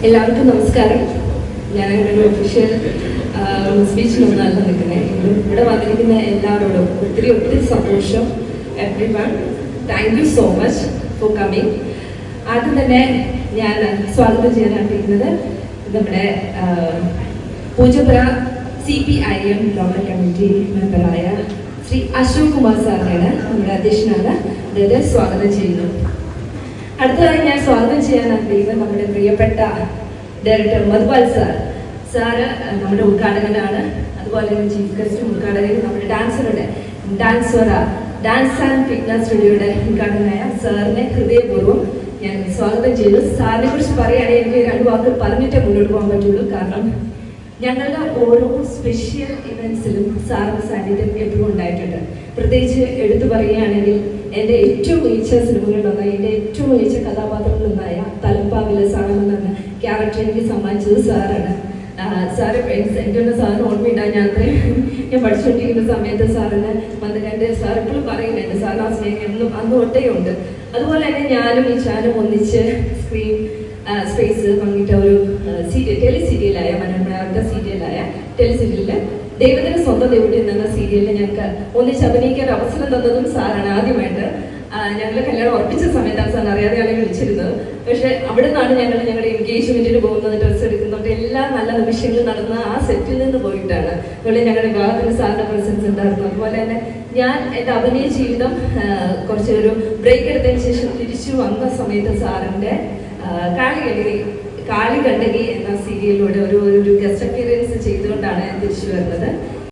എല്ലാവർക്കും നമസ്കാരം. ഞാൻ ഒരു ഒഫീഷ്യൽ സ്പീച്ചിനൊന്നല്ല നിൽക്കുന്നത്. ഇവിടെ വന്നിരിക്കുന്ന എല്ലാവരോടും ഒത്തിരി ഒത്തിരി സന്തോഷം. Everyone, thank you so much for coming. ആദ്യം തന്നെ ഞാൻ സ്വാഗതം ചെയ്യാനായിട്ടിരിക്കുന്നത് നമ്മുടെ പൂജപ്പുര CPIM ലോക്കൽ കമ്മിറ്റി മെമ്പറായ ശ്രീ അശോക് കുമാർ സാറിനെയാണ്, നമ്മുടെ അധ്യക്ഷനാണ്. അദ്ദേഹത്തെ സ്വാഗതം ചെയ്യുന്നു. അടുത്തതായി ഞാൻ സ്വാഗതം ചെയ്യാനായിട്ടിരിക്കുന്നത് നമ്മുടെ പ്രിയപ്പെട്ട ഡയറക്ടർ മധുപാൽ സാറ് നമ്മുടെ ഉദ്ഘാടകനാണ്. അതുപോലെ തന്നെ ചീഫ് ഗസ്റ്റും ഉദ്ഘാടകനും നമ്മുടെ ഡാൻസ് ആൻഡ് ഫിറ്റ്നസ് സ്റ്റുഡിയോയുടെ ഉദ്ഘാടകനായ സാറിനെ ഹൃദയപൂർവ്വം ഞാൻ സ്വാഗതം ചെയ്തു. സാറിനെ കുറിച്ച് പറയുകയാണെങ്കിൽ എനിക്ക് 2 വാക്കുകൾ പറഞ്ഞിട്ടേ മുന്നോട്ട് പോകാൻ പറ്റുള്ളൂ. കാരണം ഞങ്ങളുടെ ഓരോ സ്പെഷ്യൽ ഇവൻസിലും സാറിന്റെ സാന്നിധ്യം എപ്പോഴും ഉണ്ടായിട്ടുണ്ട്. പ്രത്യേകിച്ച് എടുത്തു പറയുകയാണെങ്കിൽ എൻ്റെ ഏറ്റവും മികച്ച സിനിമകളിലൊന്നായി, എൻ്റെ ഏറ്റവും മികച്ച കഥാപാത്രങ്ങളിലൊന്നായ തലപ്പാവിലെ സാറെന്ന് പറഞ്ഞ ക്യാരക്ടർ എനിക്ക് സമ്മാനിച്ചത് സാറാണ്. സാറ് എൻ്റെ സാറിന് ഓർമ്മയുണ്ടാകും. ഞാൻ പഠിച്ചുകൊണ്ടിരിക്കുന്ന സമയത്ത് സാറിന് വന്ന് കണ്ട് സാർ എപ്പോഴും പറയുന്നുണ്ട്, സാറിന് ആ സ്നേഹം എന്നും അന്ന് തൊട്ടേ ഉണ്ട്. അതുപോലെ തന്നെ ഞാനും ഇച്ചാനും ഒന്നിച്ച് സ്ക്രീൻ സ്പേസ് പങ്കിട്ട ഒരു ടെലിസീരിയലായ മനോരമ സീരിയലായ ടെലിസീരിയലില് ദൈവത്തിന് സ്വന്തം ദേവട്ടി എന്ന സീരിയലിൽ ഞങ്ങൾക്ക് ഒന്നിച്ച് അഭിനയിക്കാൻ അവസരം തന്നതും സാറാണ്. ആദ്യമായിട്ട് ഞങ്ങൾ കല്യാണം ഉറപ്പിച്ച സമയത്താണ് സാർ അറിയാതെയാണ് വിളിച്ചിരുന്നത്. പക്ഷെ അവിടെ നിന്നാണ് ഞങ്ങളുടെ എൻഗേജ്മെന്റിന് പോകുന്നത്, ഡ്രസ്സ് എടുക്കുന്നുണ്ട്, എല്ലാ നല്ല നിമിഷങ്ങളും നടന്ന ആ സെറ്റിൽ നിന്ന് പോയിട്ടാണ്. അതുപോലെ ഞങ്ങളുടെ വിവാഹത്തിന് സാറിന്റെ പ്രസൻസ് ഉണ്ടായിരുന്നു. അതുപോലെ തന്നെ ഞാൻ എൻ്റെ അഭിനയ ജീവിതം കുറച്ചൊരു ബ്രേക്ക് എടുത്തതിന് ശേഷം തിരിച്ചു വന്ന സമയത്ത് സാറിന്റെ കാളികണ്ടകി എന്ന സീരിയലിലൂടെ ഒരു ഗസ്റ്റ് അപ്പിയറൻസ് ചെയ്തുകൊണ്ടാണ് ഞാൻ തിരിച്ചു വരുന്നത്.